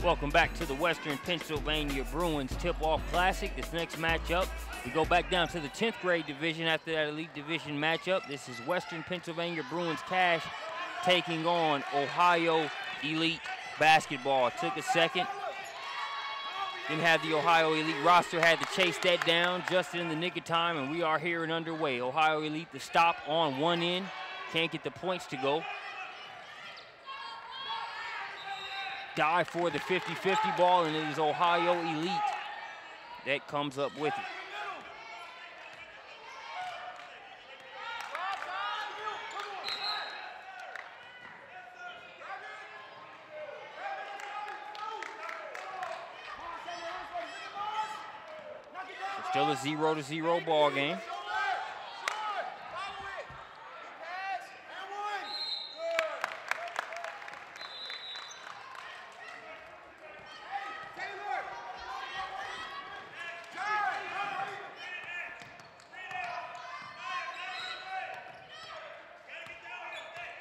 Welcome back to the Western Pennsylvania Bruins Tip-Off Classic. This next matchup, we go back down to the 10th grade division after that Elite Division matchup. This is Western Pennsylvania Bruins Cash taking on Ohio Elite Basketball. It took a second. Didn't have the Ohio Elite roster, had to chase that down just in the nick of time, and we are here and underway. Ohio Elite, the stop on one end. Can't get the points to go. Dive for the 50-50 ball, and it is Ohio Elite that comes up with it. Still a 0-0 ball game.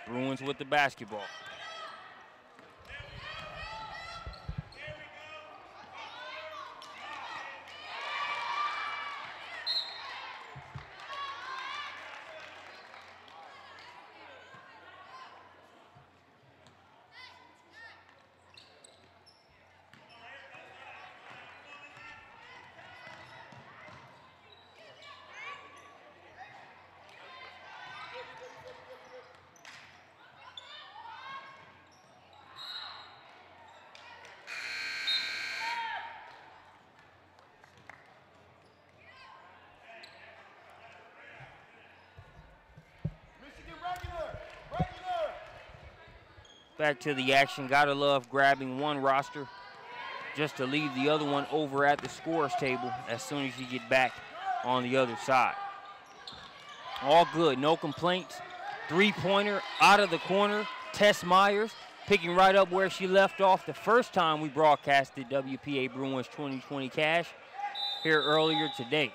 Bruins with the basketball. Back to the action. Gotta love grabbing one roster just to leave the other one over at the scorer's table as soon as you get back on the other side. All good, no complaints. Three-pointer out of the corner. Tess Myers picking right up where she left off the first time we broadcasted WPA Bruins 2020 Cash here earlier today.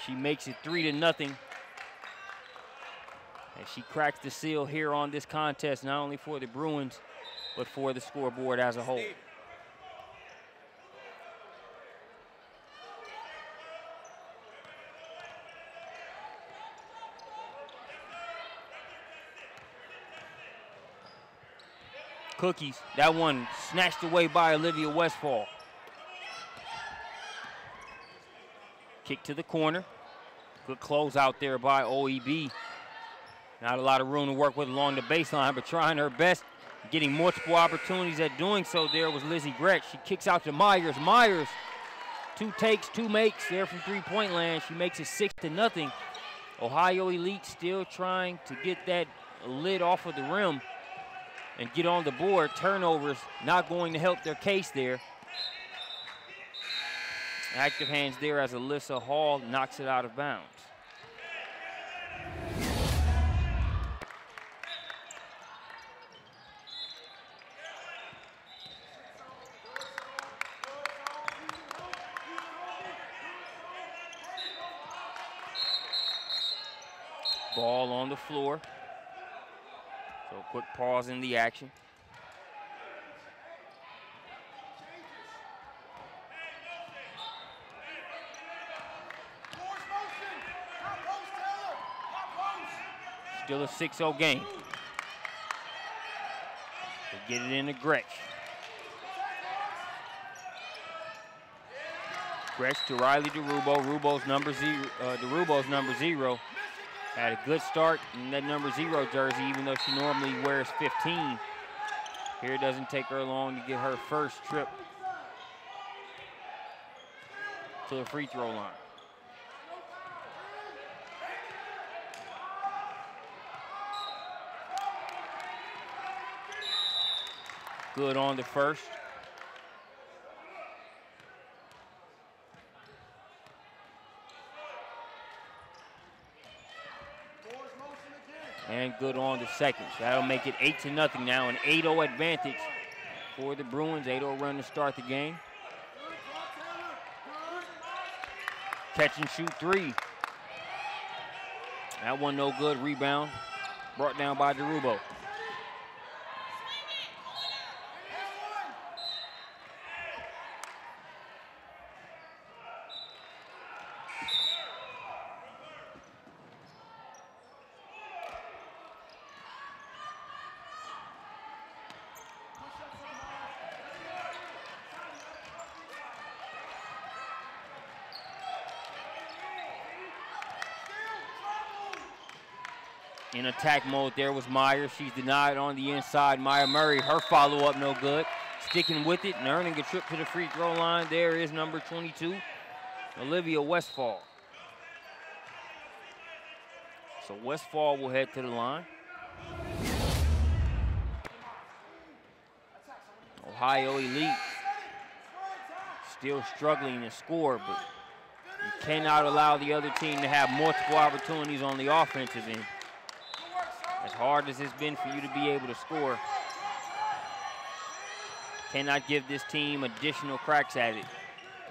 She makes it 3-0. And she cracks the seal here on this contest, not only for the Bruins, but for the scoreboard as a whole. Cookies, that one snatched away by Olivia Westfall. Kick to the corner. Good close out there by OEB. Not a lot of room to work with along the baseline, but trying her best, getting multiple opportunities at doing so. There was Lizzie Gretsch. She kicks out to Myers. Myers, two takes, two makes there from three-point land. She makes it 6-0. Ohio Elite still trying to get that lid off of the rim and get on the board. Turnovers not going to help their case there. Active hands there as Alyssa Hall knocks it out of bounds. Ball on the floor. So a quick pause in the action. Still a 6-0 game. They get it into Gretsch. Gretsch to Riley DeRubo. DeRubo's number 0. Had a good start in that number 0 jersey, even though she normally wears 15. Here it doesn't take her long to get her first trip to the free throw line. Good on the first. And good on the second. So that'll make it 8-0 now, an 8-0 advantage for the Bruins. 8-0 run to start the game. Catch and shoot three. That one no good. Rebound brought down by DeRubo. In attack mode there was Meyer. She's denied on the inside. Maya Murray, her follow-up no good. Sticking with it and earning a trip to the free throw line. There is number 22, Olivia Westfall. So Westfall will head to the line. Ohio Elite still struggling to score, but you cannot allow the other team to have multiple opportunities on the offensive end. As hard as it's been for you to be able to score, cannot give this team additional cracks at it.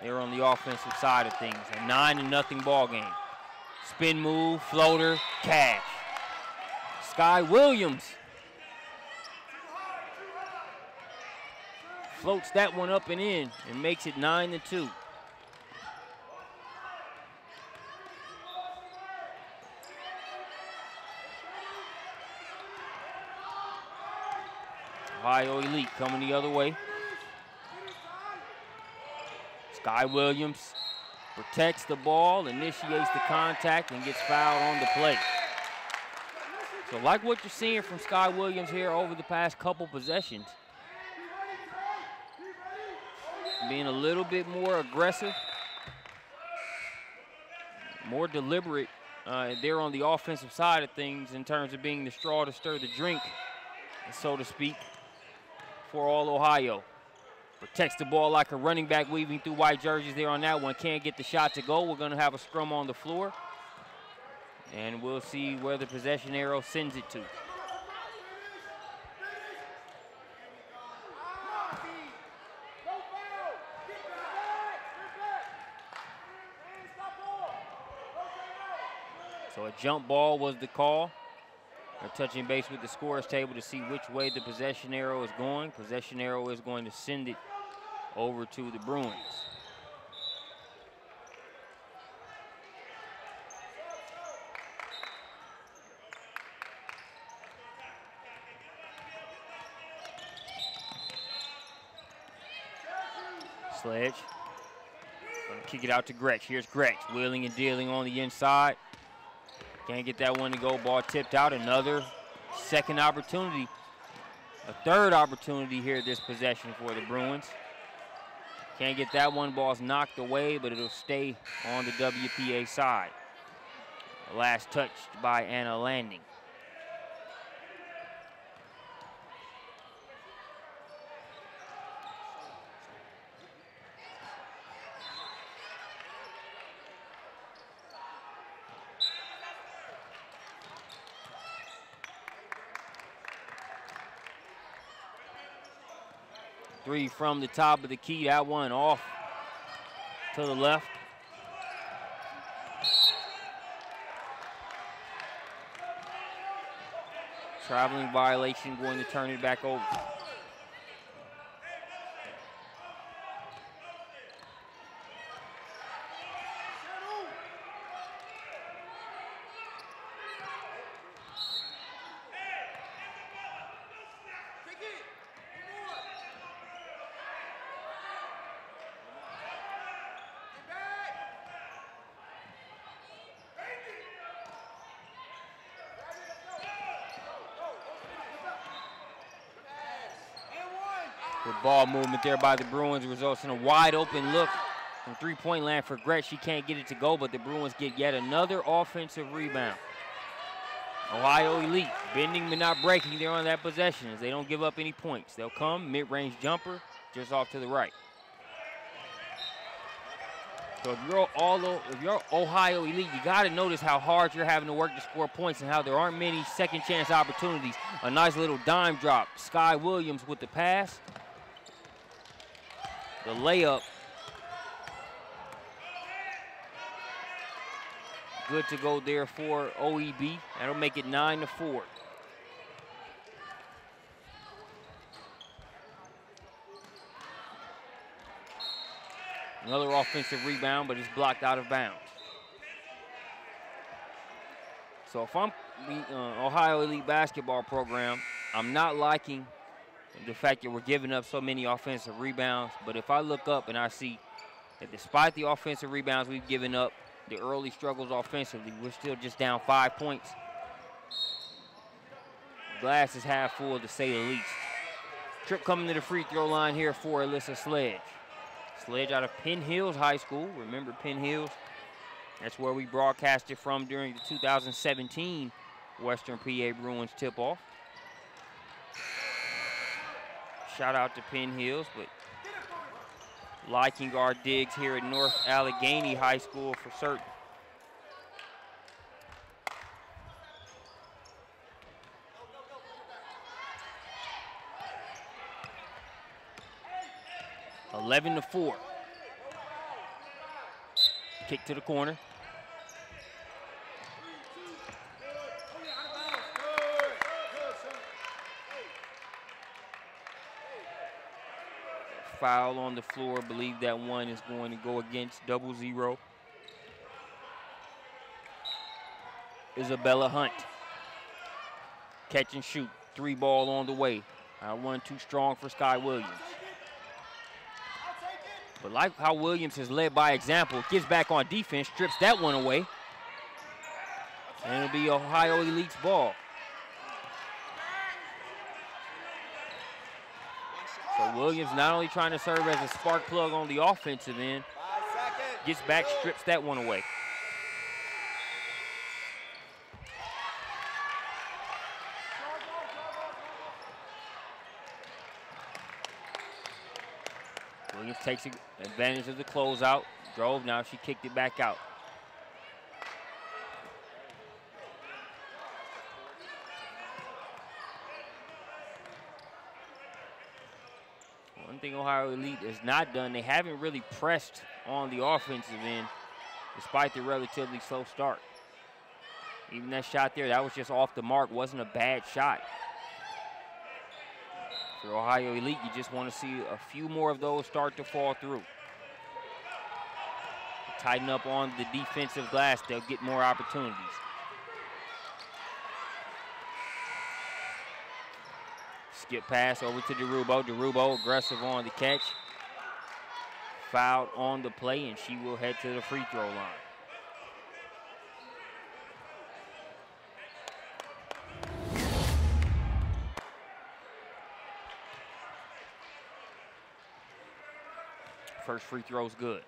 They're on the offensive side of things. A 9-0 ball game. Spin move, floater, cash. Sky Williams floats that one up and in and makes it 9-2. Ohio Elite coming the other way. Sky Williams protects the ball, initiates the contact, and gets fouled on the play. So like what you're seeing from Sky Williams here over the past couple possessions, being a little bit more aggressive, more deliberate there on the offensive side of things in terms of being the straw to stir the drink, so to speak, for all Ohio. Protects the ball like a running back weaving through white jerseys there on that one. Can't get the shot to go. We're going to have a scrum on the floor, and we'll see where the possession arrow sends it to. So a jump ball was the call. They're touching base with the scorer's table to see which way the possession arrow is going. Possession arrow is going to send it over to the Bruins. Sledge. Gonna kick it out to Gretsch. Here's Gretsch, wheeling and dealing on the inside. Can't get that one to go. Ball tipped out. Another second opportunity. A third opportunity here this possession for the Bruins. Can't get that one. Ball's knocked away, but it'll stay on the WPA side. Last touched by Anna Landing. Three from the top of the key. That one off to the left. Traveling violation, going to turn it back over. Good ball movement there by the Bruins results in a wide open look from three-point land for Gretsch. She can't get it to go, but the Bruins get yet another offensive rebound. Ohio Elite bending but not breaking there on that possession as they don't give up any points. They'll come, mid-range jumper, just off to the right. So if you're Ohio Elite, you got to notice how hard you're having to work to score points and how there aren't many second chance opportunities. A nice little dime drop. Sky Williams with the pass. The layup. Good to go there for OEB. That'll make it 9-4. Another offensive rebound, but it's blocked out of bounds. So if I'm the Ohio Elite basketball program, I'm not liking the fact that we're giving up so many offensive rebounds. But if I look up and I see that despite the offensive rebounds we've given up, the early struggles offensively, we're still just down 5 points. glass is half full, to say the least. Trip coming to the free throw line here for Alyssa Sledge. Sledge out of Penn Hills High School. Remember Penn Hills? That's where we broadcasted from during the 2017 Western PA Bruins tip-off. Shout out to Penn Hills, but liking our digs here at North Allegheny High School for certain. Eleven to 4. Kick to the corner. Foul on the floor. I believe that one is going to go against 00. Isabella Hunt. Catch and shoot. 3 ball on the way. One too strong for Sky Williams. But like how Williams has led by example, gets back on defense, strips that one away. And it'll be Ohio Elite's ball. So Williams not only trying to serve as a spark plug on the offensive end, gets back, strips that one away. Williams takes advantage of the closeout. Drove, now she kicked it back out. One thing Ohio Elite has not done, they haven't really pressed on the offensive end despite the relatively slow start. Even that shot there, that was just off the mark, wasn't a bad shot. For Ohio Elite, you just want to see a few more of those start to fall through. Tighten up on the defensive glass, they'll get more opportunities. Skip pass over to DeRubo. DeRubo aggressive on the catch. Fouled on the play, and she will head to the free throw line. First free throw's good.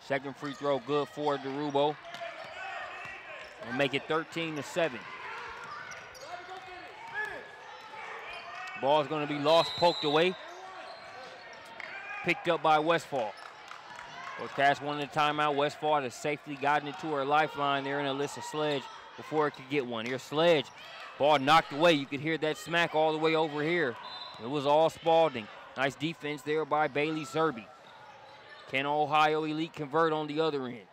Second free throw good for DeRubo. We'll make it 13-7. Ball's going to be lost, poked away. Picked up by Westfall. Forecast wanted a timeout. Westfall has safely gotten it to her lifeline there in Alyssa Sledge before it could get one. Here's Sledge. Ball knocked away. You could hear that smack all the way over here. It was all Spalding. Nice defense there by Bailey Zerby. Can Ohio Elite convert on the other end?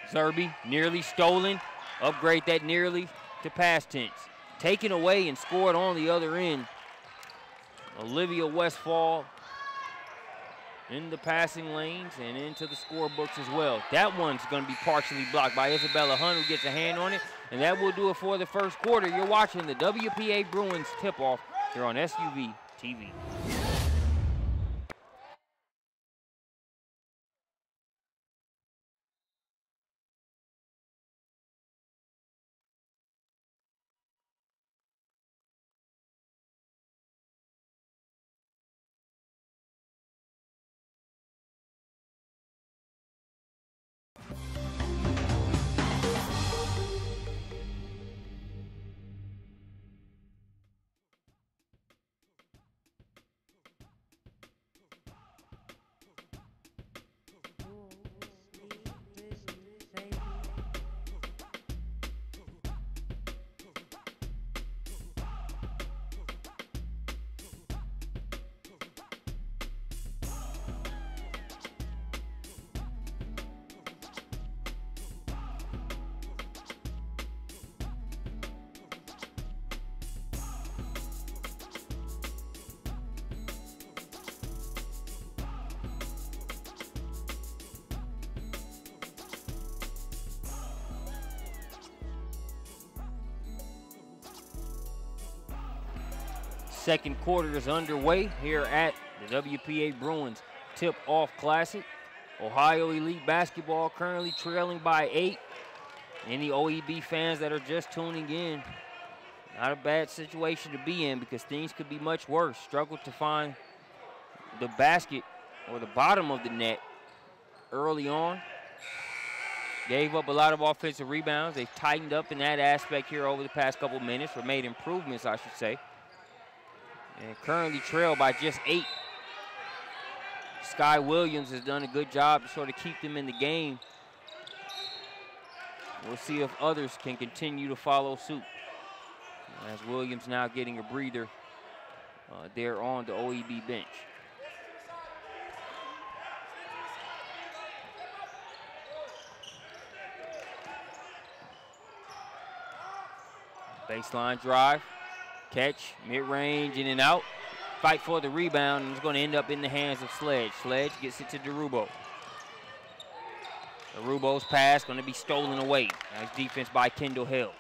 Zerby nearly stolen. Upgrade that nearly to past tense. Taken away and scored on the other end. Olivia Westfall in the passing lanes and into the scorebooks as well. That one's going to be partially blocked by Isabella Hunt, who gets a hand on it, and that will do it for the first quarter. You're watching the WPA Bruins tip-off here on SUV TV. second quarter is underway here at the WPA Bruins Tip-Off Classic. Ohio Elite basketball currently trailing by 8. Any OEB fans that are just tuning in, not a bad situation to be in because things could be much worse. Struggled to find the basket or the bottom of the net early on. Gave up a lot of offensive rebounds. They've tightened up in that aspect here over the past couple minutes, or made improvements, I should say. And currently trail by just 8. Sky Williams has done a good job to sort of keep them in the game. We'll see if others can continue to follow suit. As Williams now getting a breather there on the OEB bench. Baseline drive, catch, mid-range, in and out. Fight for the rebound, and it's going to end up in the hands of Sledge. Sledge gets it to DeRubo. DeRubo's pass going to be stolen away. Nice defense by Kendall Hill.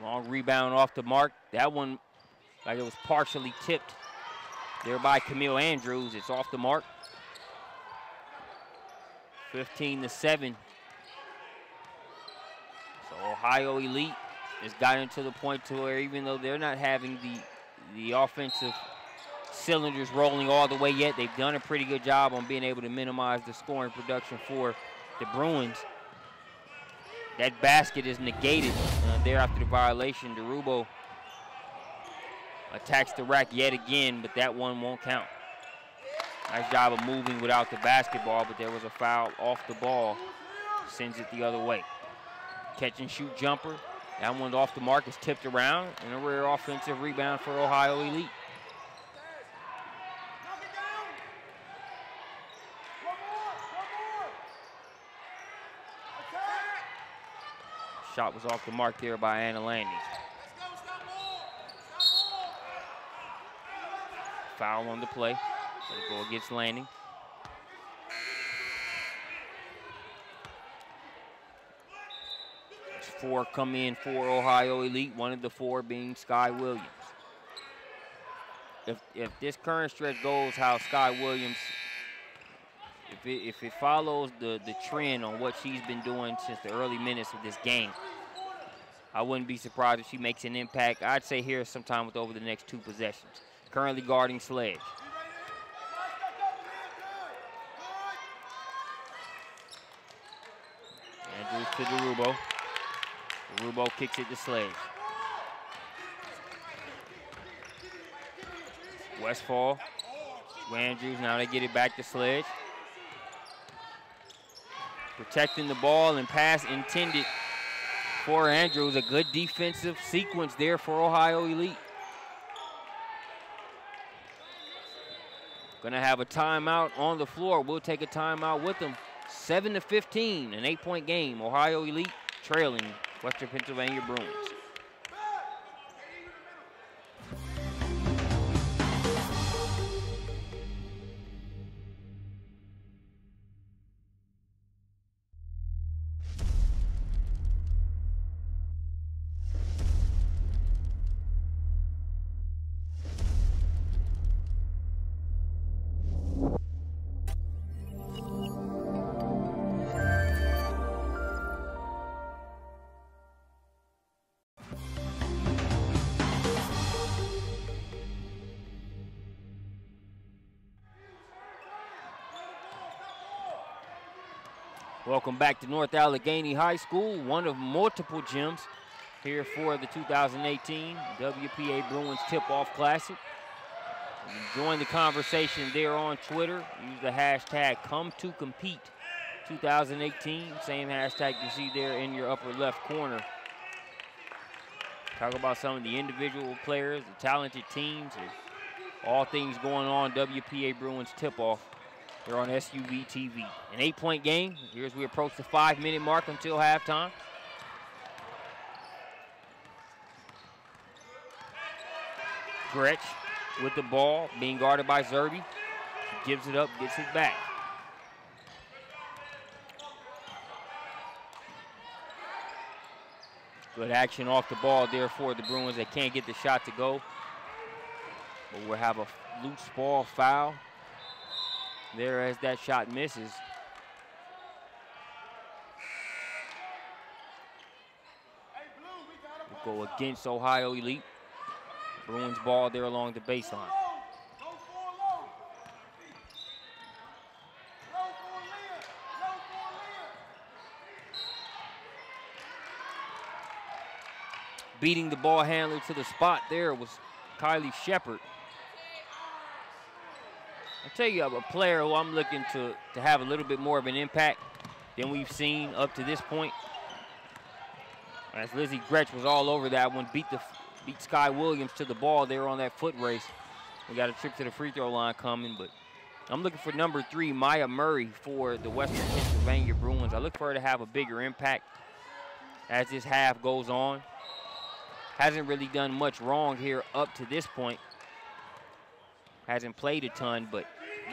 Long rebound off the mark. That one, like it was partially tipped there by Camille Andrews. It's off the mark. 15-7. So Ohio Elite has gotten to the point to where even though they're not having the offensive cylinders rolling all the way yet, they've done a pretty good job on being able to minimize the scoring production for the Bruins. That basket is negated there after the violation. DeRubo attacks the rack yet again, but that one won't count. Nice job of moving without the basketball, but there was a foul off the ball. Sends it the other way. Catch and shoot jumper. That one's off the mark. It's tipped around, and a rare offensive rebound for Ohio Elite. Shot was off the mark there by Anna Lanning. Foul on the play. It'll go against Lanning. There's 4 come in for Ohio Elite, one of the 4 being Sky Williams. If this current stretch goes how Sky Williams, if it follows the trend on what she's been doing since the early minutes of this game, I wouldn't be surprised if she makes an impact. I'd say here sometime with over the next 2 possessions. Currently guarding Sledge. Andrews to DeRubo. DeRubo kicks it to Sledge. Westfall. Andrews, now they get it back to Sledge. Protecting the ball and pass intended for Andrews. A good defensive sequence there for Ohio Elite. Gonna have a timeout on the floor. We'll take a timeout with them. 7-15, an 8-point game. Ohio Elite trailing Western Pennsylvania Bruins. Welcome back to North Allegheny High School, one of multiple gyms here for the 2018 WPA Bruins Tip-Off Classic. Join the conversation there on Twitter. Use the hashtag #ComeToCompete2018. Same hashtag you see there in your upper left corner. Talk about some of the individual players, the talented teams, and all things going on WPA Bruins Tip-Off. They're on SUV TV. An 8-point game. Here as we approach the 5-minute mark until halftime. Gretsch with the ball, being guarded by Zerby. She gives it up, gets it back. Good action off the ball there for the Bruins. They can't get the shot to go. But we'll have a loose ball foul there as that shot misses. We'll go against Ohio Elite. Bruins ball there along the baseline. Beating the ball handler to the spot there was Kylie Shepard. I'll tell you, a player who I'm looking to have a little bit more of an impact than we've seen up to this point. As Lizzie Gretsch was all over that one, beat Sky Williams to the ball there on that foot race. We got a trip to the free throw line coming, but I'm looking for number 3, Maya Murray, for the Western Pennsylvania Bruins. I look for her to have a bigger impact as this half goes on. Hasn't really done much wrong here up to this point. Hasn't played a ton, but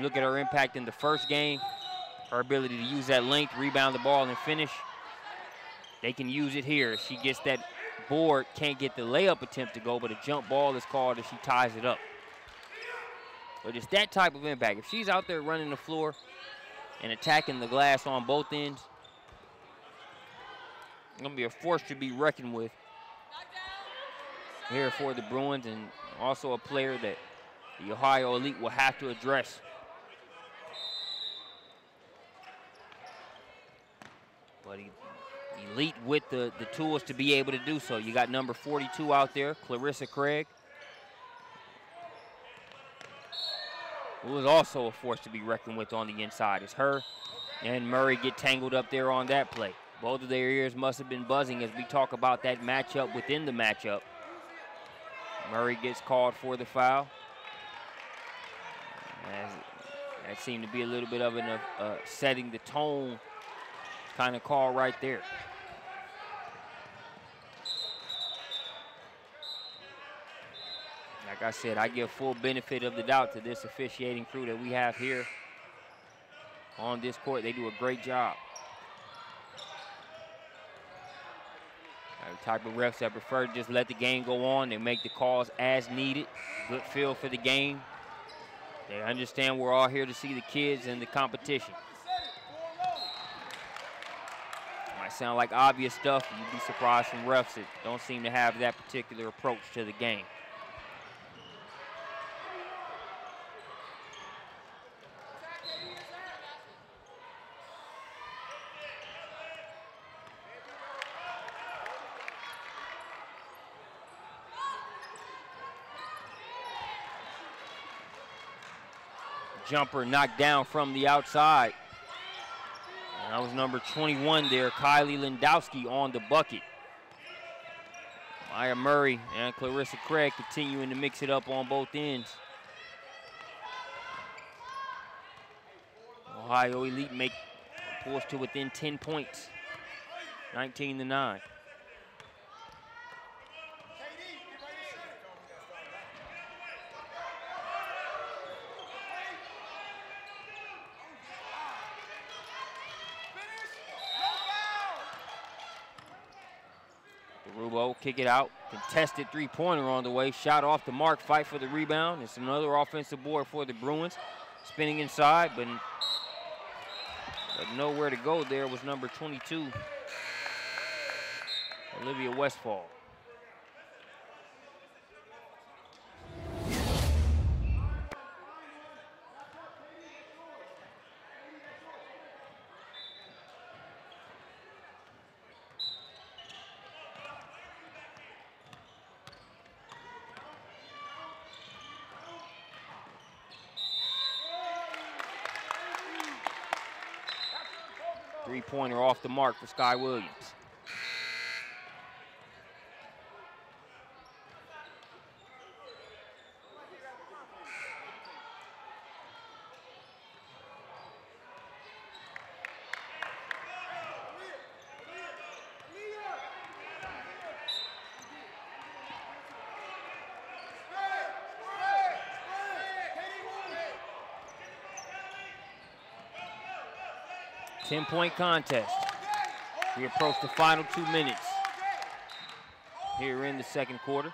look at her impact in the first game. Her ability to use that length, rebound the ball, and finish. They can use it here. She gets that board, can't get the layup attempt to go, but a jump ball is called as she ties it up. But it's that type of impact. If she's out there running the floor and attacking the glass on both ends, it's going to be a force to be reckoned with here for the Bruins, and also a player that the Ohio Elite will have to address. But Elite with the tools to be able to do so. You got number 42 out there, Clarissa Craig, who is also a force to be reckoned with on the inside. It's her and Murray get tangled up there on that play. Both of their ears must have been buzzing as we talk about that matchup within the matchup. Murray gets called for the foul. That seemed to be a little bit of an setting the tone kind of call right there. Like I said, I give full benefit of the doubt to this officiating crew that we have here on this court. They do a great job. The type of refs that prefer to just let the game go on. They make the calls as needed. Good feel for the game. They understand we're all here to see the kids and the competition. Might sound like obvious stuff. You'd be surprised from refs that don't seem to have that particular approach to the game. Jumper knocked down from the outside. And that was number 21 there, Kylie Lindowski, on the bucket. Maya Murray and Clarissa Craig continuing to mix it up on both ends. Ohio Elite pulls to within 10 points, 19-9. Kick it out. Contested three-pointer on the way. Shot off the mark. Fight for the rebound. It's another offensive board for the Bruins. Spinning inside, but nowhere to go there was number 22, Olivia Westfall. Three-pointer off the mark for Sky Williams. 10-point contest. We approach the final 2 minutes here in the second quarter.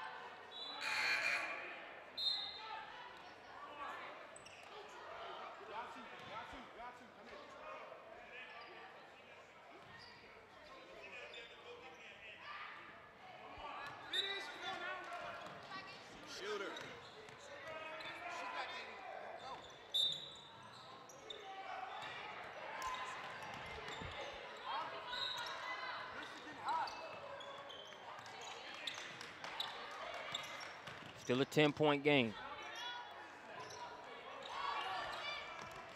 Still a 10-point game.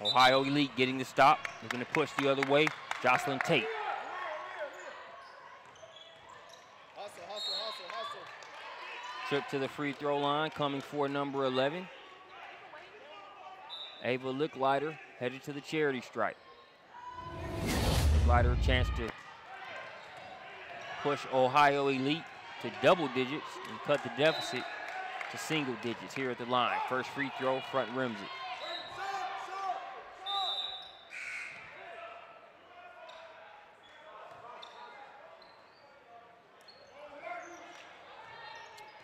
Ohio Elite getting the stop. They're going to push the other way. Jocelyn Tate. Trip to the free throw line, coming for number 11. Ava Licklider headed to the charity stripe. Licklider a chance to push Ohio Elite to double digits and cut the deficit to single digits here at the line. First free throw, front rims it.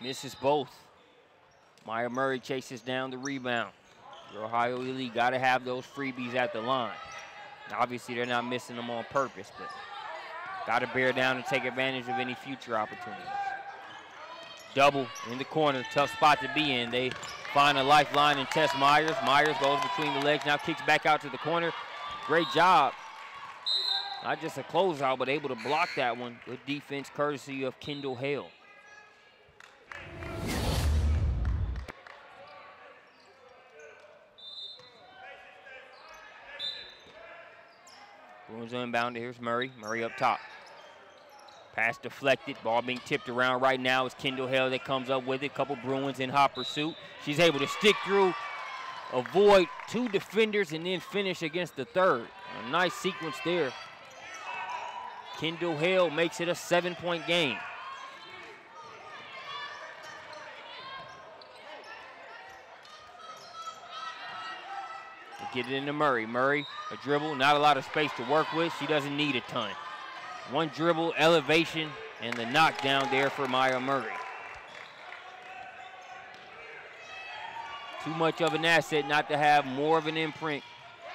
Misses both. Maya Murray chases down the rebound. The Ohio Elite got to have those freebies at the line. Obviously, they're not missing them on purpose, but got to bear down and take advantage of any future opportunities. Double in the corner, tough spot to be in. They find a lifeline and test Myers. Myers goes between the legs, now kicks back out to the corner. Great job. Not just a closeout, but able to block that one. Good defense courtesy of Kendall Hale. Bruins inbound. Here's Murray. Murray up top. Pass deflected. Ball being tipped around right now. It's Kendall Hale that comes up with it. Couple Bruins in hot pursuit. She's able to stick through, avoid two defenders, and then finish against the third. A nice sequence there. Kendall Hale makes it a 7-point game. Get it into Murray. Murray, a dribble, not a lot of space to work with. She doesn't need a ton. One dribble, elevation, and the knockdown there for Maya Murray. Too much of an asset not to have more of an imprint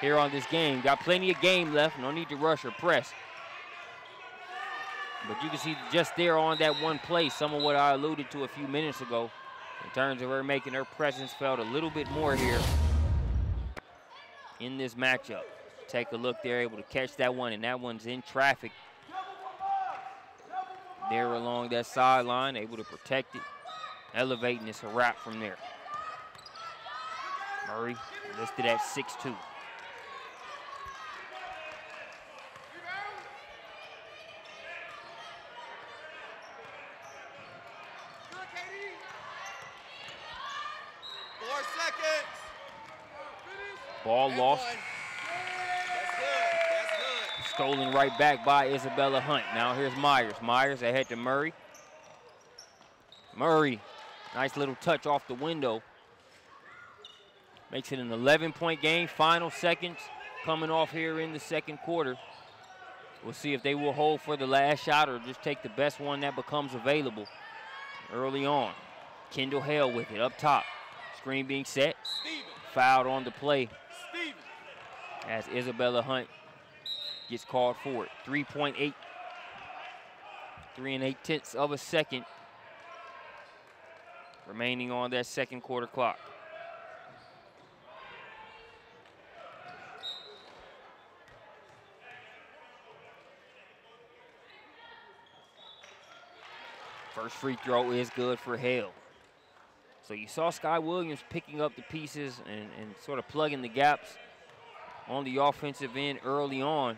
here on this game. Got plenty of game left. No need to rush or press. But you can see just there on that one play some of what I alluded to a few minutes ago in terms of her making her presence felt a little bit more here in this matchup. Take a look there, able to catch that one, and that one's in traffic there along that sideline, able to protect it, elevating. It's a wrap from there. Murray listed at 6'2". Ball lost. Stolen right back by Isabella Hunt. Now here's Myers. Myers ahead to Murray. Murray, nice little touch off the window. Makes it an 11-point game. Final seconds coming off here in the second quarter. We'll see if they will hold for the last shot or just take the best one that becomes available early on. Kendall Hale with it up top. Screen being set. Fouled on the play as Isabella Hunt gets called for it. 3.8, 3 8/10 of a second remaining on that second quarter clock. First free throw is good for Hale. So you saw Sky Williams picking up the pieces and sort of plugging the gaps on the offensive end early on.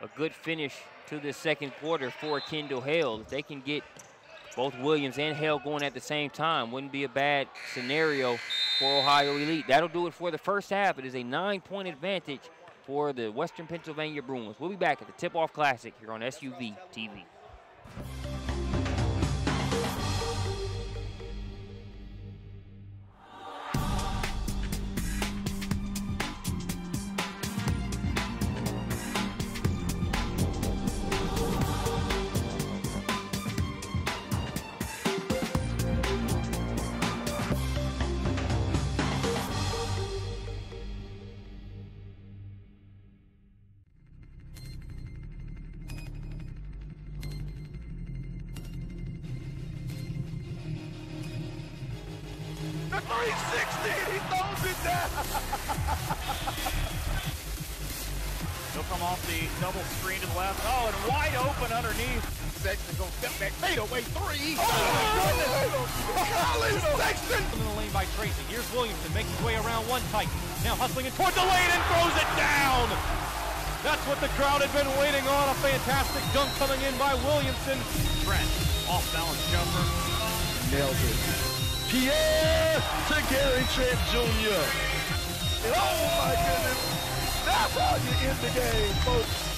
A good finish to the second quarter for Kendall Hale. If they can get both Williams and Hale going at the same time, wouldn't be a bad scenario for Ohio Elite. That'll do it for the first half. It is a 9-point advantage for the Western Pennsylvania Bruins. We'll be back at the Tip-Off Classic here on SUV TV. 360, and he throws it down. He'll come off the double screen to the left. Oh, and wide open underneath. Sexton goes step back, fade away three. Oh, my goodness. Colin Sexton. In the lane by Tracy. Here's Williamson making his way around one tight. Now hustling it toward the lane and throws it down. That's what the crowd had been waiting on. A fantastic dunk coming in by Williamson. Trent, off balance jumper. Nailed it. Pierre to Gary Trent Jr. And oh my goodness, that's how you end the game, folks.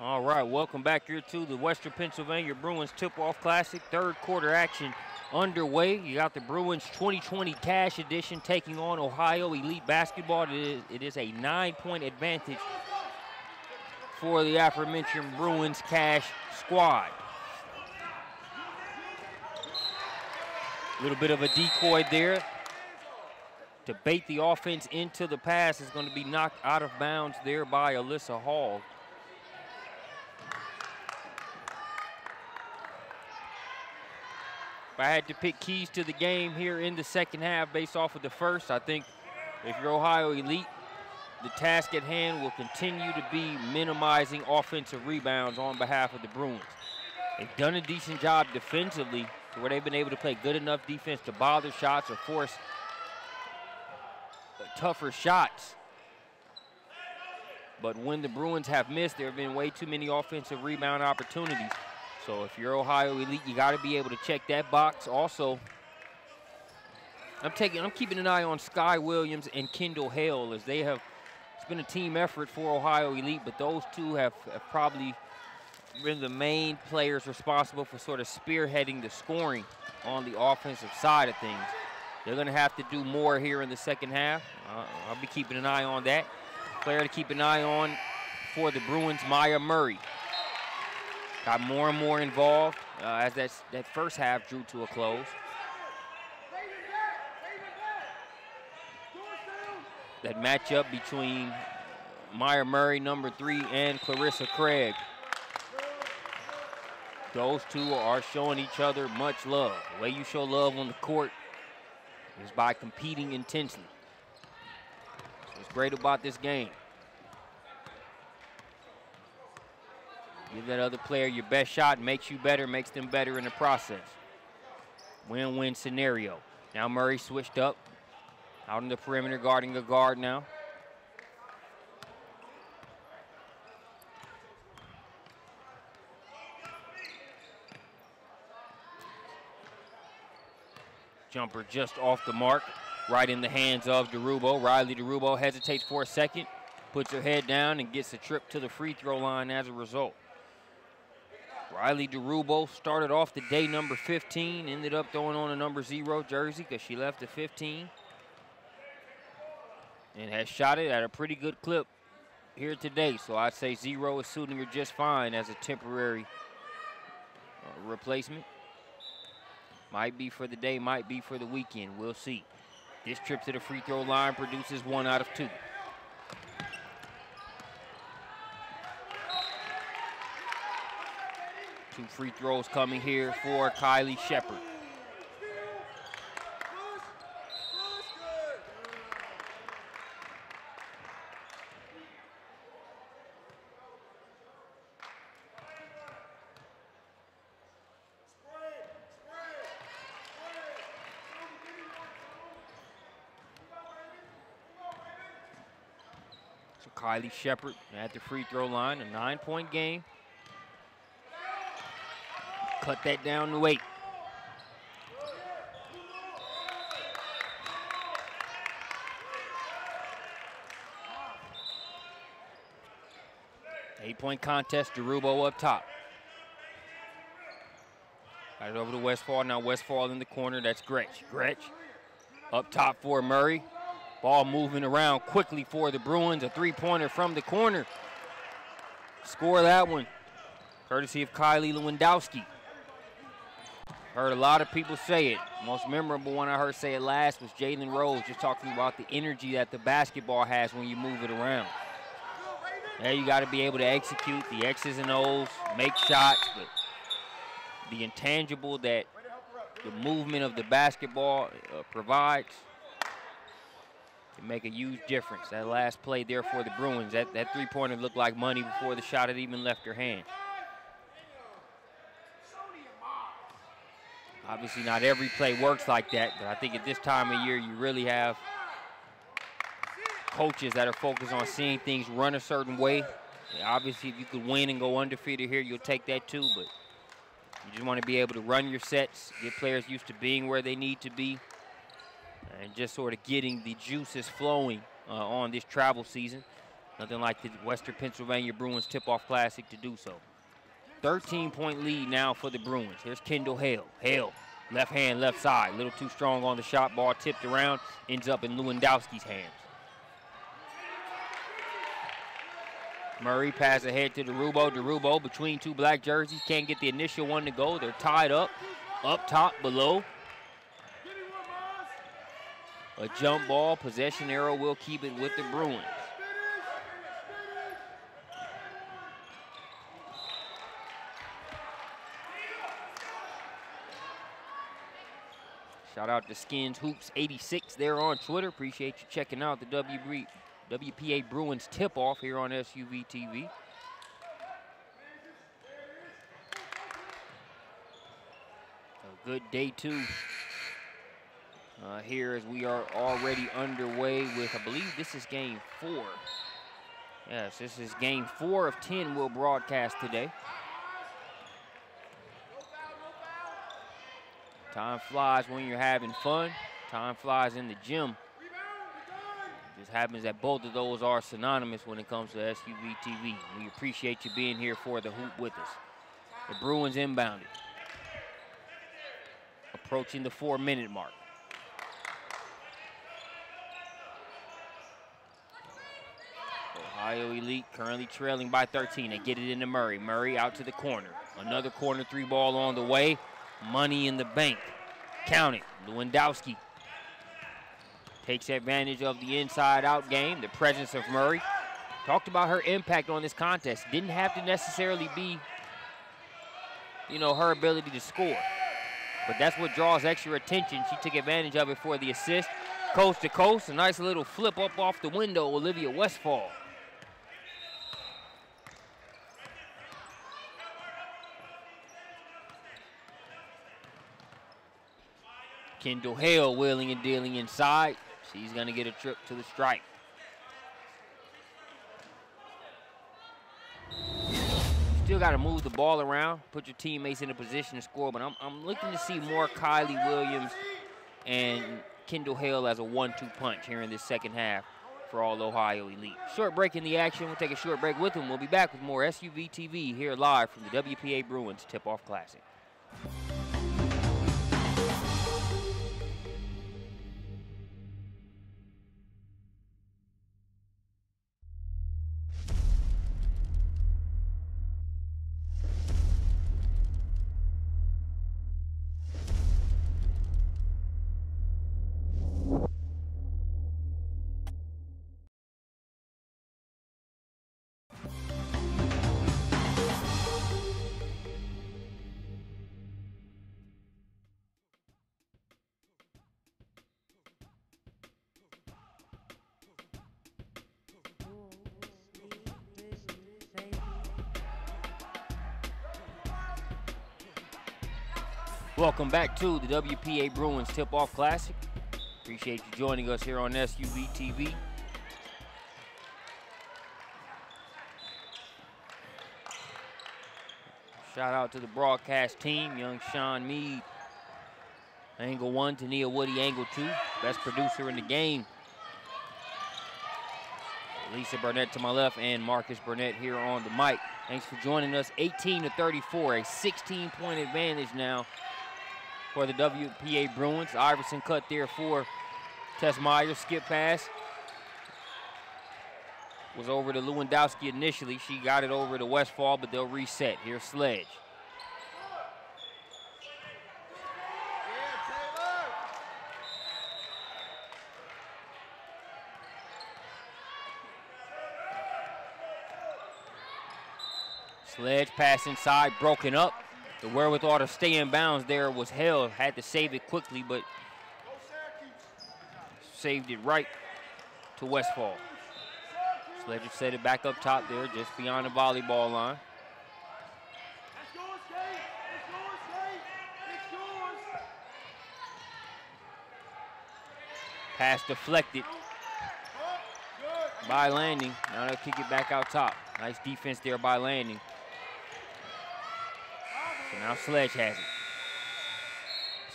All right, welcome back here to the Western Pennsylvania Bruins Tip-Off Classic. Third quarter action underway. You got the Bruins 2020 Cash Edition taking on Ohio Elite Basketball. It is a 9-point advantage for the aforementioned Bruins Cash squad. A little bit of a decoy there to bait the offense into the pass. Is going to be knocked out of bounds there by Alyssa Hall. If I had to pick keys to the game here in the second half based off of the first, I think if you're Ohio Elite, the task at hand will continue to be minimizing offensive rebounds on behalf of the Bruins. They've done a decent job defensively to where they've been able to play good enough defense to bother shots or force tougher shots. But when the Bruins have missed, there have been way too many offensive rebound opportunities. So if you're Ohio Elite, you got to be able to check that box. Also, I'm keeping an eye on Sky Williams and Kendall Hale, as it's been a team effort for Ohio Elite, but those two have probably been the main players responsible for sort of spearheading the scoring on the offensive side of things. They're going to have to do more here in the second half. I'll be keeping an eye on that. Player to keep an eye on for the Bruins, Maya Murray. Got more and more involved as that first half drew to a close. That matchup between Maya Murray, number 3, and Clarissa Craig. Those two are showing each other much love. The way you show love on the court is by competing intensely. So what's great about this game. Give that other player your best shot, makes you better, makes them better in the process. Win-win scenario. Now Murray switched up, out in the perimeter guarding a guard now. Jumper just off the mark, right in the hands of DeRubo. Riley DeRubo hesitates for a second, puts her head down and gets a trip to the free throw line as a result. Riley DeRubo started off the day number 15, ended up throwing on a number 0 jersey because she left at 15. And has shot it at a pretty good clip here today. So I'd say 0 is suiting her just fine as a temporary replacement. Might be for the day, might be for the weekend. We'll see. This trip to the free throw line produces 1 out of 2. Two free throws coming here for Kylie Shepard. So Kylie Shepard at the free throw line, a 9-point game. Cut that down to 8. Eight-point contest, DeRubo up top. Got it over to Westfall. Now Westfall in the corner. That's Gretsch. Gretsch up top for Murray. Ball moving around quickly for the Bruins. A three-pointer from the corner. Score that one, courtesy of Kylie Lewandowski. Heard a lot of people say it. Most memorable one I heard say it last was Jalen Rose, just talking about the energy that the basketball has when you move it around. Now you got to be able to execute the X's and O's, make shots, but the intangible that the movement of the basketball provides can make a huge difference. That last play there for the Bruins, that three-pointer looked like money before the shot had even left her hand. Obviously, not every play works like that, but I think at this time of year, you really have coaches that are focused on seeing things run a certain way. Obviously, if you could win and go undefeated here, you'll take that too, but you just want to be able to run your sets, get players used to being where they need to be, and just sort of getting the juices flowing on this travel season. Nothing like the Western Pennsylvania Bruins Tip-Off Classic to do so. 13-point lead now for the Bruins. Here's Kendall Hale. Hale, left hand, left side. A little too strong on the shot. Ball tipped around, ends up in Lewandowski's hands. Murray pass ahead to DeRubo. DeRubo between two black jerseys. Can't get the initial one to go. They're tied up top, below. A jump ball. Possession arrow will keep it with the Bruins. Shout out to Skins Hoops 86 there on Twitter. Appreciate you checking out the WPA Bruins tip-off here on SUV TV. A good day two here as we are already underway with, I believe this is game 4. Yes, this is game 4 of 10 we'll broadcast today. Time flies when you're having fun. Time flies in the gym. It just happens that both of those are synonymous when it comes to SUV TV. We appreciate you being here for the hoop with us. The Bruins inbounded. Approaching the 4-minute mark. Ohio Elite currently trailing by 13. They get it into Murray. Murray out to the corner. Another corner 3-ball on the way. Money in the bank. Count it. Lewandowski takes advantage of the inside-out game, the presence of Murray. Talked about her impact on this contest. Didn't have to necessarily be, you know, her ability to score. But that's what draws extra attention. She took advantage of it for the assist. Coast to coast, a nice little flip up off the window, Olivia Westphal. Kendall Hale wheeling and dealing inside. She's going to get a trip to the stripe. Still got to move the ball around, put your teammates in a position to score, but I'm looking to see more Kylie Williams and Kendall Hale as a 1-2 punch here in this second half for all Ohio Elite. Short break in the action. We'll take a short break with them. We'll be back with more SUV TV here live from the WPA Bruins Tip-Off Classic. Welcome back to the WPA Bruins Tip-Off Classic. Appreciate you joining us here on SUV TV. Shout out to the broadcast team, young Sean Mead. Angle 1, Tania Woody, angle 2. Best producer in the game. Lisa Burnett to my left and Marcus Burnett here on the mic. Thanks for joining us. 18-34, a 16-point advantage now for the WPA Bruins. Iverson cut there for Tess Meyer. Skip pass was over to Lewandowski initially. She got it over to Westphal, but they'll reset. Here's Sledge. Sledge pass inside, broken up. The wherewithal to stay in bounds there was held. Had to save it quickly, but saved it right to Westphal. Sledge set it back up top there, just beyond the volleyball line. Pass deflected by Landing. Now they'll kick it back out top. Nice defense there by Landing. So now Sledge has it.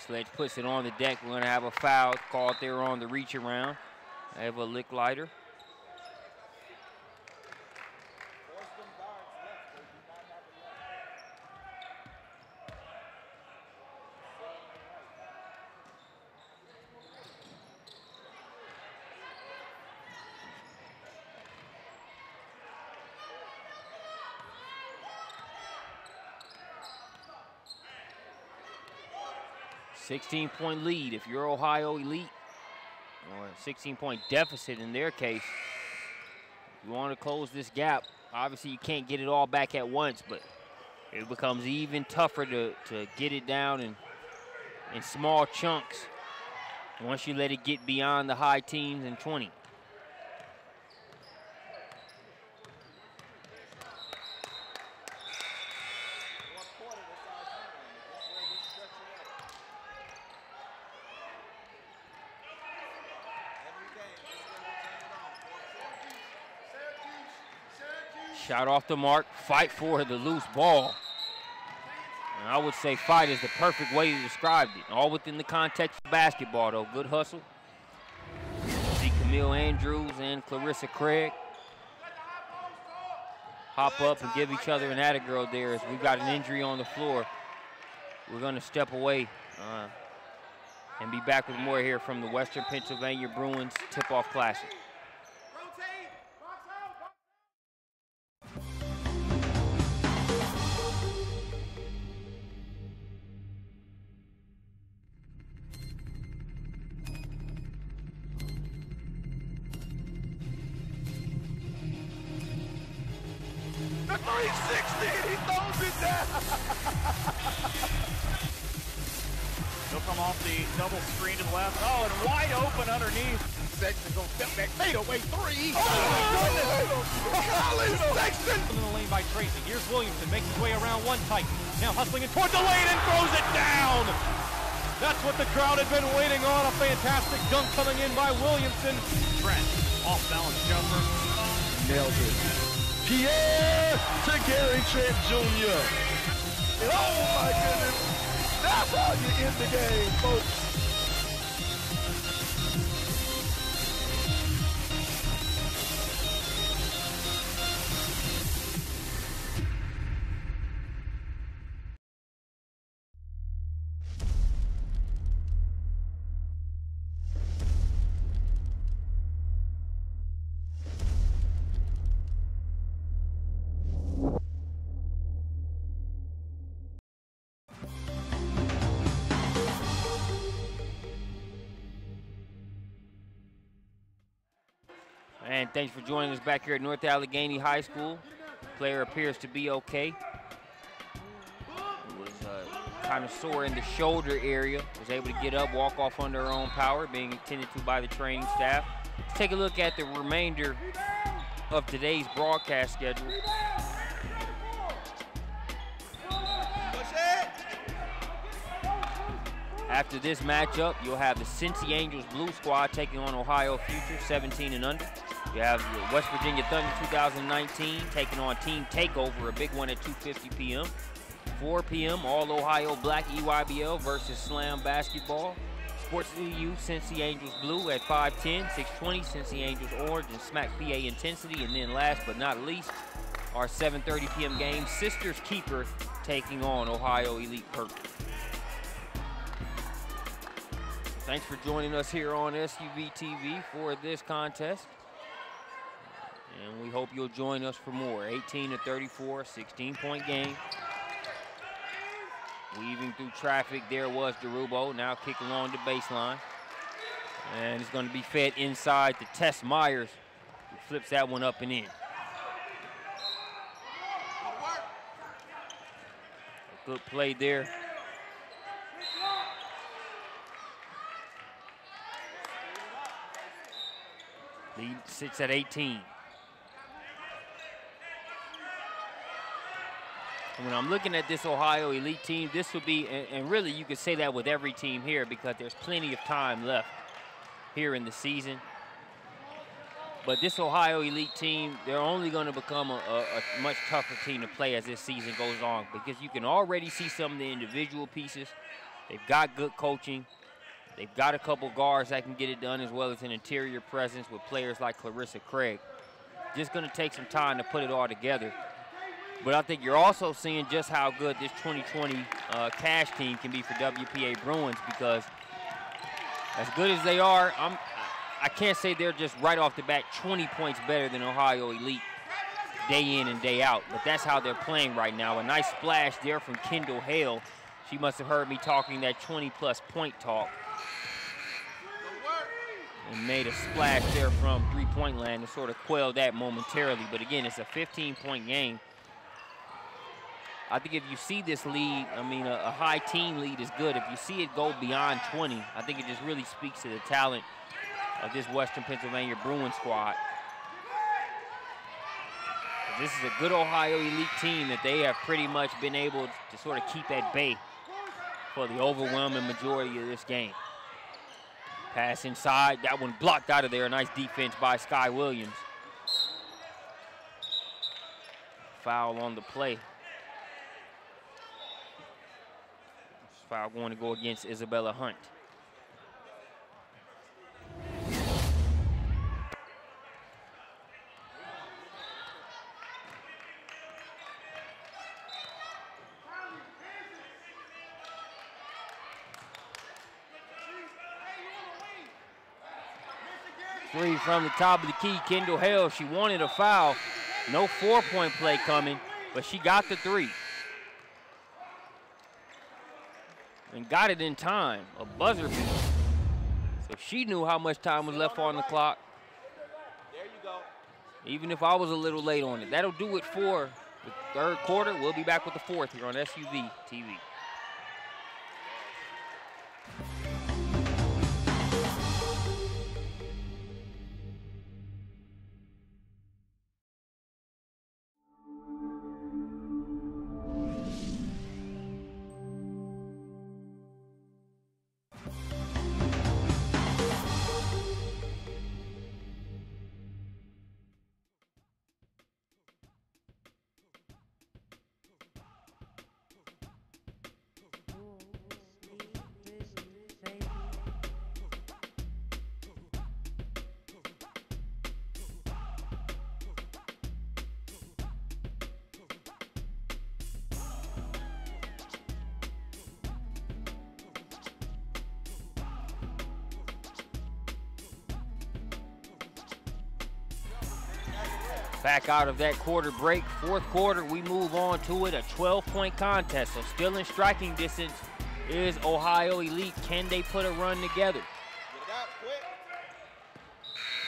Sledge puts it on the deck. We're going to have a foul called there on the reach around. Eva Licklider. 16-point lead if you're Ohio Elite, or a 16-point deficit in their case. You want to close this gap. Obviously, you can't get it all back at once, but it becomes even tougher to get it down in small chunks once you let it get beyond the high teens and 20. Shot off the mark, fight for the loose ball. And I would say fight is the perfect way to describe it. All within the context of basketball, though. Good hustle. See Camille Andrews and Clarissa Craig hop up and give each other an atta-girl there as we've got an injury on the floor. We're going to step away and be back with more here from the Western Pennsylvania Bruins Tip-Off Classic. The 360, he throws it down. He'll come off the double screen to the left. Oh, and wide open underneath. Sexton goes step back, fade away three. Oh, my goodness. Colin Sexton. In the lane by Tracy. Here's Williamson making his way around one tight. Now hustling it toward the lane and throws it down. That's what the crowd had been waiting on. A fantastic dunk coming in by Williamson. Trent, off balance jumper. Nailed it. Pierre to Gary Trent Jr. And oh my goodness, that's how you end the game, folks. And thanks for joining us back here at North Allegheny High School. Player appears to be okay. Was kind of sore in the shoulder area. Was able to get up, walk off under her own power, being attended to by the training staff. Let's take a look at the remainder of today's broadcast schedule. After this matchup, you'll have the Cincy Angels Blue Squad taking on Ohio Future, 17 and under. You have the West Virginia Thunder 2019 taking on Team Takeover, a big one at 2:50 p.m. 4 p.m., All Ohio Black EYBL versus Slam Basketball. Sports EU, Cincy Angels Blue at 5:10, 6:20, Cincy Angels Orange and Smack PA Intensity. And then last but not least, our 7:30 p.m. game, Sisters Keeper taking on Ohio Elite Purple. Thanks for joining us here on SUV TV for this contest. And we hope you'll join us for more. 18-34, 16-point game. Weaving through traffic, there was DeRubo, now kicking along the baseline. And it's going to be fed inside to Tess Myers, who flips that one up and in. A good play there. Lead sits at 18. And when I'm looking at this Ohio Elite team, this would be, and really you could say that with every team here because there's plenty of time left here in the season. But this Ohio Elite team, they're only going to become a much tougher team to play as this season goes on because you can already see some of the individual pieces. They've got good coaching. They've got a couple guards that can get it done, as well as an interior presence with players like Clarissa Craig. Just going to take some time to put it all together. But I think you're also seeing just how good this 2020 Cash team can be for WPA Bruins, because as good as they are, I can't say they're just right off the bat 20 points better than Ohio Elite day in and day out. But that's how they're playing right now. A nice splash there from Kendall Hale. She must have heard me talking that 20-plus point talk and made a splash there from three-point land to sort of quell that momentarily. But again, it's a 15-point game. I think if you see this lead, I mean, a high team lead is good. If you see it go beyond 20, I think it just really speaks to the talent of this Western Pennsylvania Bruins squad. This is a good Ohio Elite team that they have pretty much been able to sort of keep at bay for the overwhelming majority of this game. Pass inside, that one blocked out of there. Nice defense by Sky Williams. Foul on the play. Foul going to go against Isabella Hunt. Three from the top of the key, Kendall Hale. She wanted a foul. No 4-point play coming, but she got the three. And got it in time, a buzzer beat. So she knew how much time was left on the clock. There you go. Even if I was a little late on it. That'll do it for the third quarter. We'll be back with the fourth here on SUV TV. Back out of that quarter break. Fourth quarter, we move on to it, a 12-point contest. So still in striking distance is Ohio Elite. Can they put a run together? Get it out quick.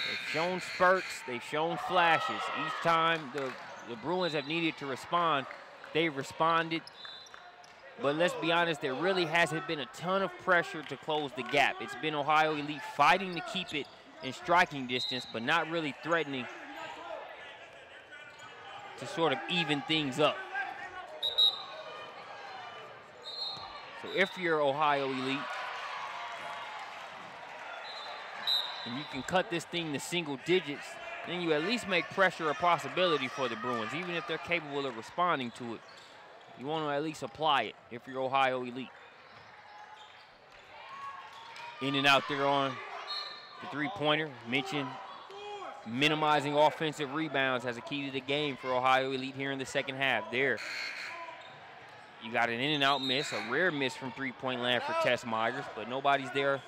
They've shown spurts, they've shown flashes. Each time the Bruins have needed to respond, they've responded. But let's be honest, there really hasn't been a ton of pressure to close the gap. It's been Ohio Elite fighting to keep it in striking distance, but not really threatening to sort of even things up. So if you're Ohio Elite and you can cut this thing to single digits, then you at least make pressure a possibility for the Bruins. Even if they're capable of responding to it, you want to at least apply it if you're Ohio Elite. In and out there on the three-pointer. Mentioned minimizing offensive rebounds as a key to the game for Ohio Elite here in the second half. There, you got an in-and-out miss, a rare miss from three-point land for Tess Myers, but nobody's there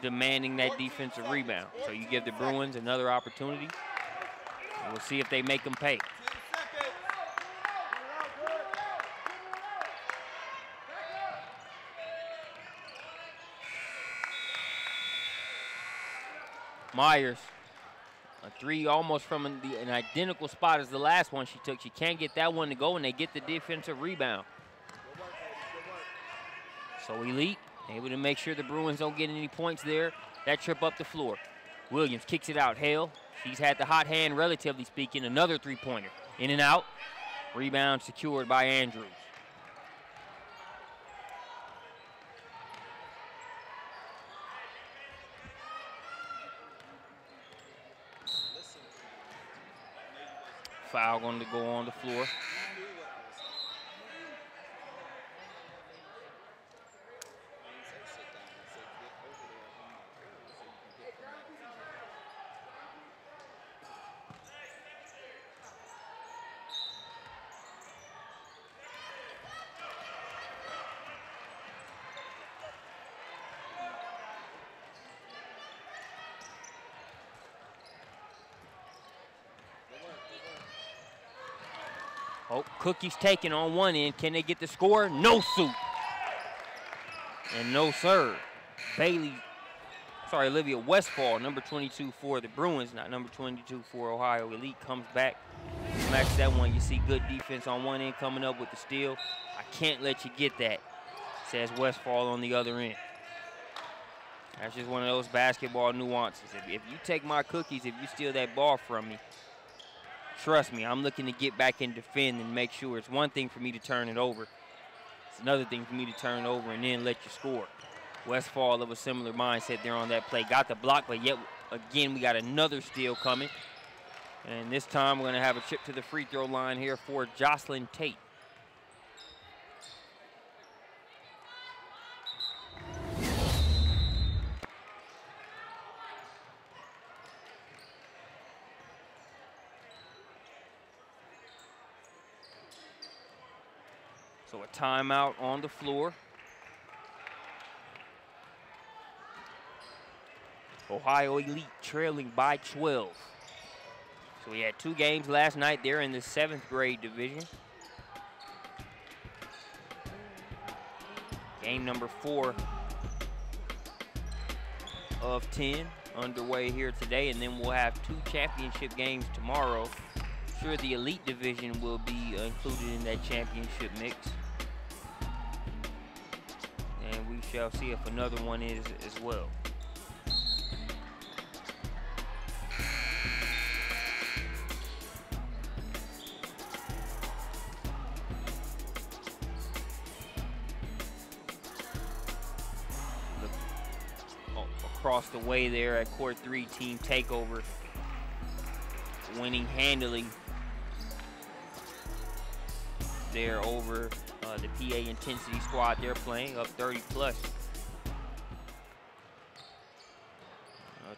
demanding that defensive rebound. So you give the Bruins another opportunity, and we'll see if they make them pay. Myers, a three almost from an identical spot as the last one she took. She can't get that one to go, and they get the defensive rebound. So Elite able to make sure the Bruins don't get any points there. That trip up the floor. Williams kicks it out. Hale, she's had the hot hand, relatively speaking. Another three-pointer. In and out. Rebound secured by Andrews. Foul going to go on the floor. Oh, Cookie's taken on one end. Can they get the score? No suit. And no, sir. Olivia Westfall, number 22 for the Bruins, not number 22 for Ohio Elite, comes back. Smacks that one. You see good defense on one end coming up with the steal. I can't let you get that, says Westfall on the other end. That's just one of those basketball nuances. If you take my cookies, if you steal that ball from me, trust me, I'm looking to get back and defend and make sure. It's one thing for me to turn it over. It's another thing for me to turn it over and then let you score. Westfall of a similar mindset there on that play. Got the block, but yet again we got another steal coming. And this time we're going to have a trip to the free throw line here for Jocelyn Tate. So a timeout on the floor. Ohio Elite trailing by 12. So we had 2 games last night. They're in the 7th grade division. Game number 4 of 10 underway here today, and then we'll have 2 championship games tomorrow. I'm sure the Elite division will be included in that championship mix. And we shall see if another one is as well. Across the way there at court 3, team takeover, winning handily there over the PA Intensity squad. They're playing up 30+.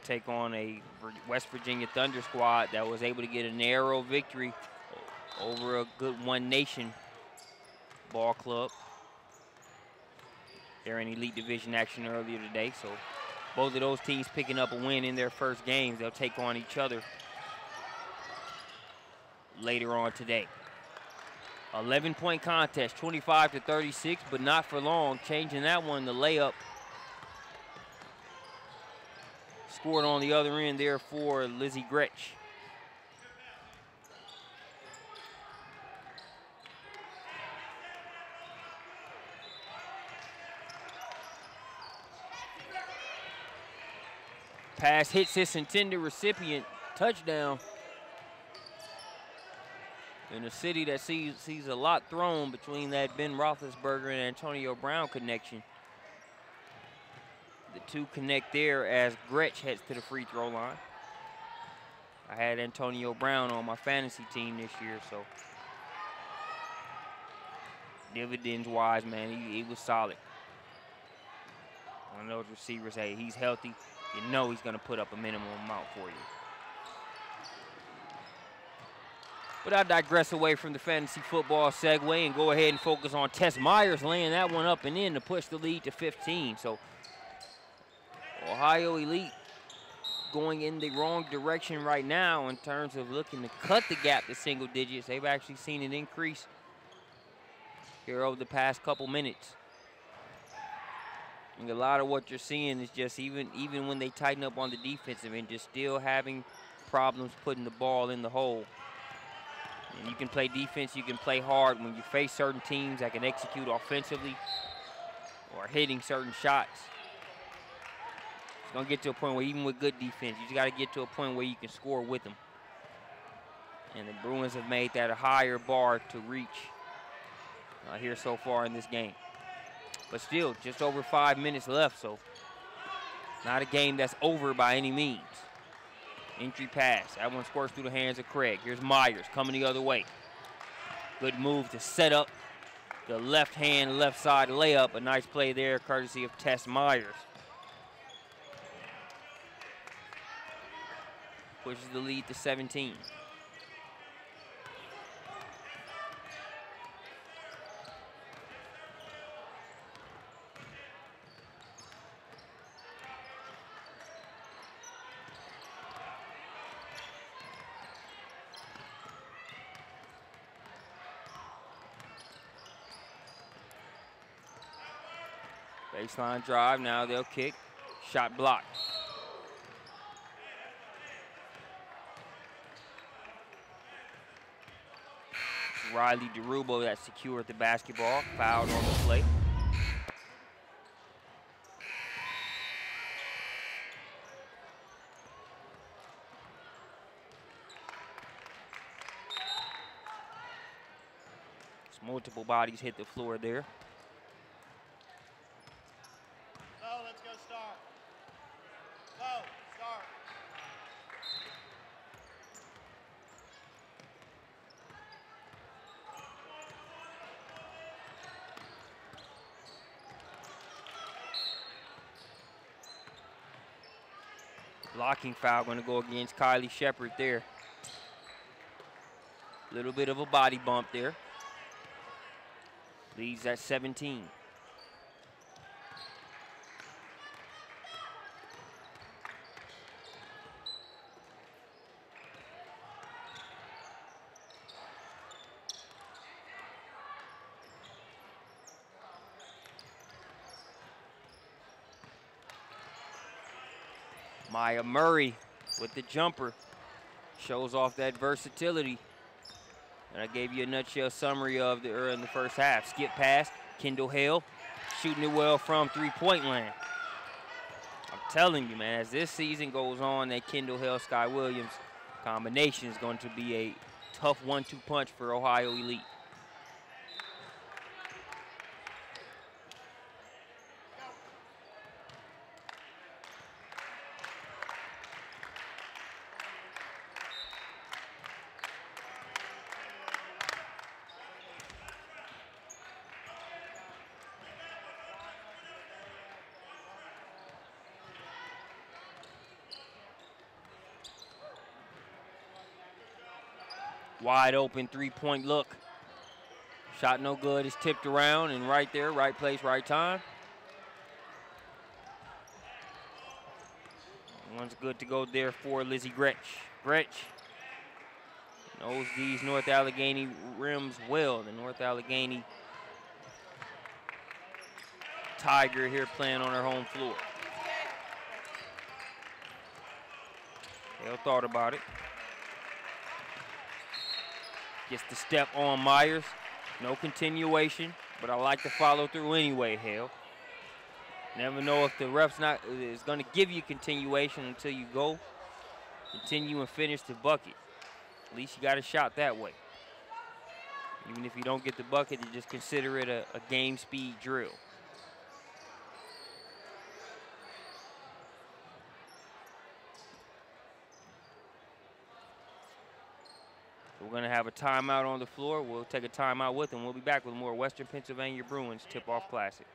Take on a West Virginia Thunder squad that was able to get a narrow victory over a good One Nation ball club. They're in Elite Division action earlier today, so both of those teams picking up a win in their first games. They'll take on each other later on today. 11-point contest, 25-36, but not for long. Changing that one, the layup scored on the other end there for Lizzie Gretsch. Pass hits its intended recipient, touchdown. In a city that sees a lot thrown between that Ben Roethlisberger and Antonio Brown connection. The two connect there as Gretsch heads to the free throw line. I had Antonio Brown on my fantasy team this year, so dividends-wise, man, he was solid. One of those receivers, hey, he's healthy. You know he's going to put up a minimum amount for you. But I digress away from the fantasy football segue and go ahead and focus on Tess Myers laying that one up and in to push the lead to 15. So Ohio Elite going in the wrong direction right now in terms of looking to cut the gap to single digits. They've actually seen an increase here over the past couple minutes. And a lot of what you're seeing is just even when they tighten up on the defensive end, just still having problems putting the ball in the hole. And you can play defense, you can play hard when you face certain teams that can execute offensively or hitting certain shots. It's going to get to a point where even with good defense, you just got to get to a point where you can score with them. And the Bruins have made that a higher bar to reach here so far in this game. But still, just over 5 minutes left, so not a game that's over by any means. Entry pass. That one squirts through the hands of Craig. Here's Myers coming the other way. Good move to set up the left hand, left side layup. A nice play there, courtesy of Tess Myers. Pushes the lead to 17. Baseline drive, now they'll kick. Shot blocked. Riley DeRubo that secured the basketball, fouled on the play. Multiple bodies hit the floor there. Go, let's go start. Go, start. Blocking foul going to go against Kylie Shepard there. Little bit of a body bump there. Leads at 17. Maya Murray with the jumper. Shows off that versatility. And I gave you a nutshell summary of in the first half. Skip pass, Kendall Hale, shooting it well from three-point land. I'm telling you, man, as this season goes on, that Kendall Hale, Sky Williams combination is going to be a tough 1-2 punch for Ohio Elite. Wide open three-point look. Shot no good, it's tipped around and right there, right place, right time. One's good to go there for Lizzie Gretsch. Gretsch knows these North Allegheny rims well. The North Allegheny Tiger here playing on her home floor. Hale thought about it. Gets the step on Myers. No continuation, but I like to follow through anyway, Hale. Never know if the ref's is going to give you continuation until you go, continue and finish the bucket. At least you got a shot that way. Even if you don't get the bucket, you just consider it a game speed drill. We're going to have a timeout on the floor. We'll take a timeout with them. We'll be back with more Western Pennsylvania Bruins Tip-Off Classic.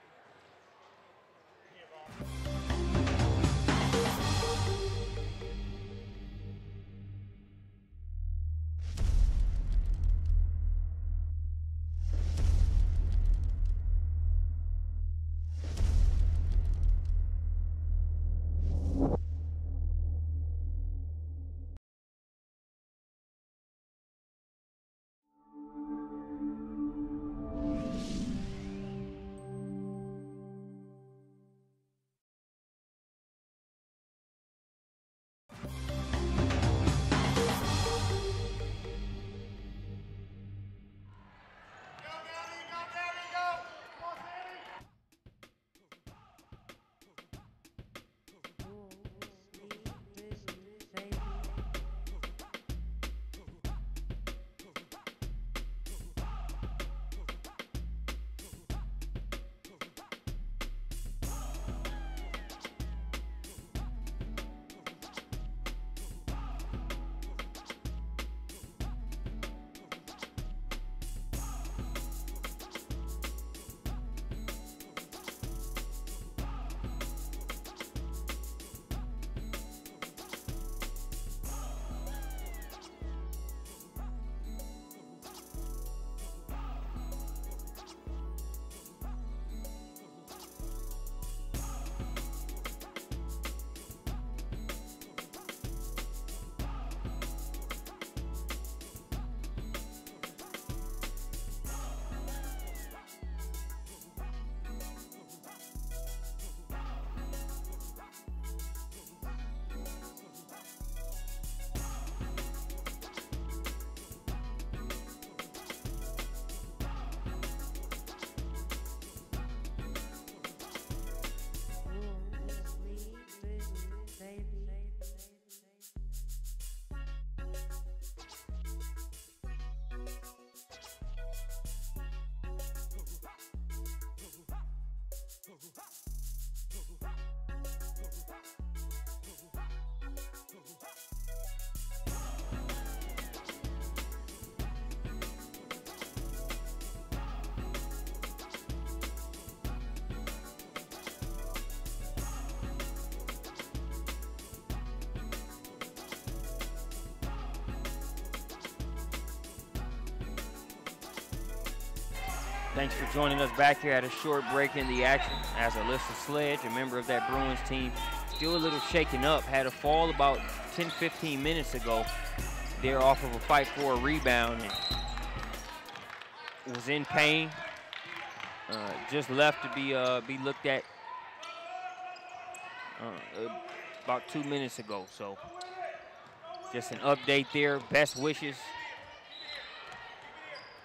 Thanks for joining us back here at a short break in the action. As Alyssa Sledge, a member of that Bruins team, still a little shaken up, had a fall about 10-15 minutes ago. They're off of a fight for a rebound and was in pain. Just left to be looked at about 2 minutes ago. So just an update there. Best wishes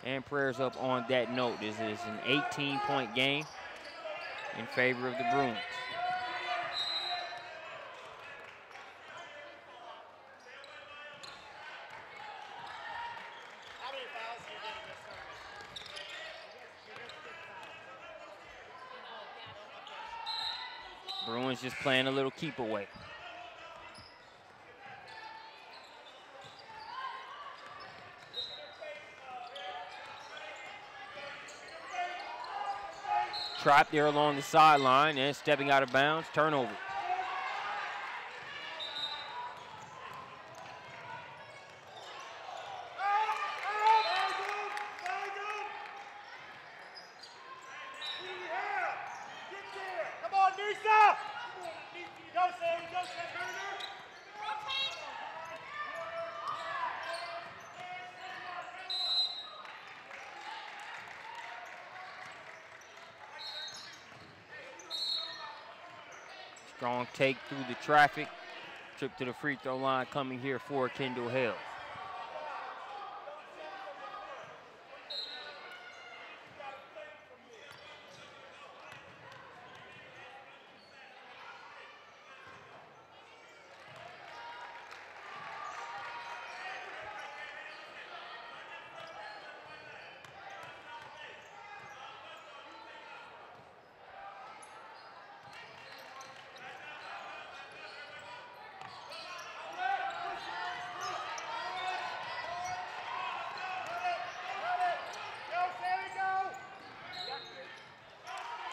and prayers up on that note. This is an 18-point game in favor of the Bruins. How many fouls do you get in this tournament? Bruins just playing a little keep away. Trapped there along the sideline and stepping out of bounds, turnover. Come on, Nisa! Go, Sam, go, Sam. Strong take through the traffic. Trip to the free throw line coming here for Kendall Hale.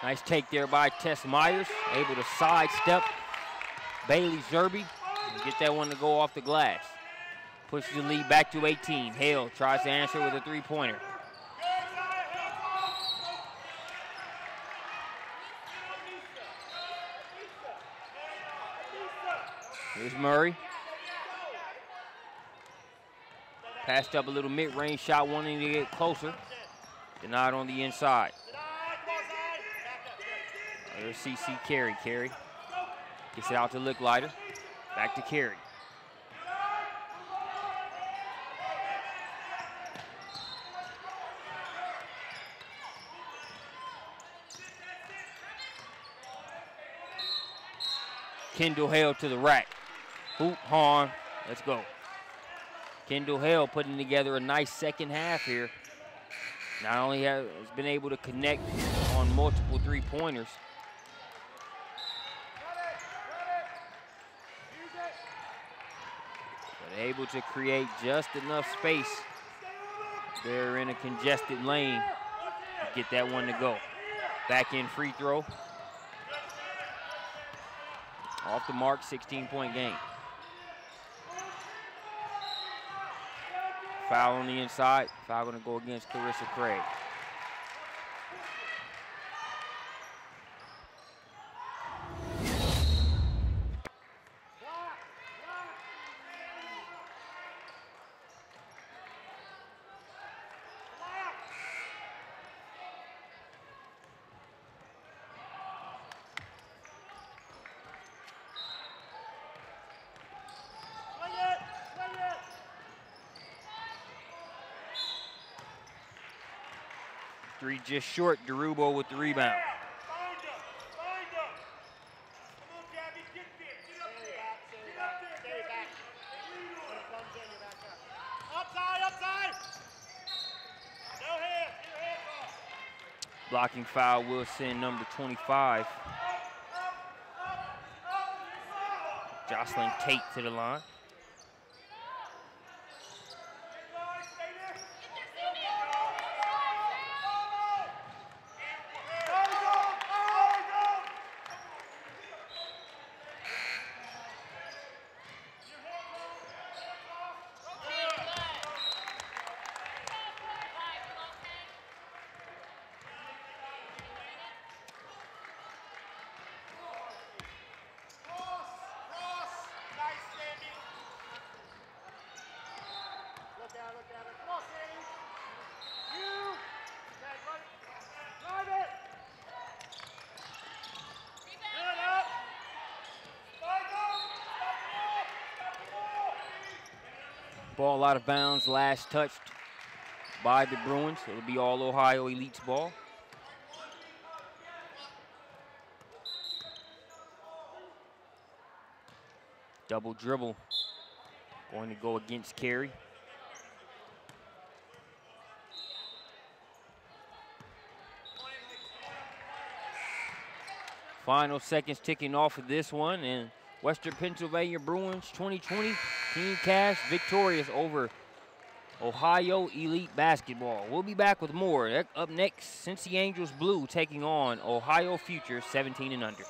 Nice take there by Tess Myers, able to sidestep Bailey Zerby and get that one to go off the glass. Pushes the lead back to 18. Hale tries to answer with a three-pointer. Here's Murray. Passed up a little mid-range shot, wanting to get closer. Denied on the inside. There's CC Carey. Carey gets it out to Licklider. Back to Carey. Kendall Hale to the rack. Hoop, harm, let's go. Kendall Hale putting together a nice second half here. Not only has been able to connect on multiple three-pointers, but able to create just enough space there in a congested lane to get that one to go. Back in free throw. Off the mark, 16-point game. Foul on the inside. Foul going to go against Clarissa Craig. Three just short. Derubo with the rebound. Blocking foul will send number 25. Jocelyn Tate to the line. Ball out of bounds, last touched by the Bruins. It'll be all Ohio Elite's ball. Double dribble going to go against Carey. Final seconds ticking off of this one, and Western Pennsylvania Bruins 2020 Team Cash victorious over Ohio Elite Basketball. We'll be back with more. Up next, Cincy Angels Blue taking on Ohio Future 17 and under.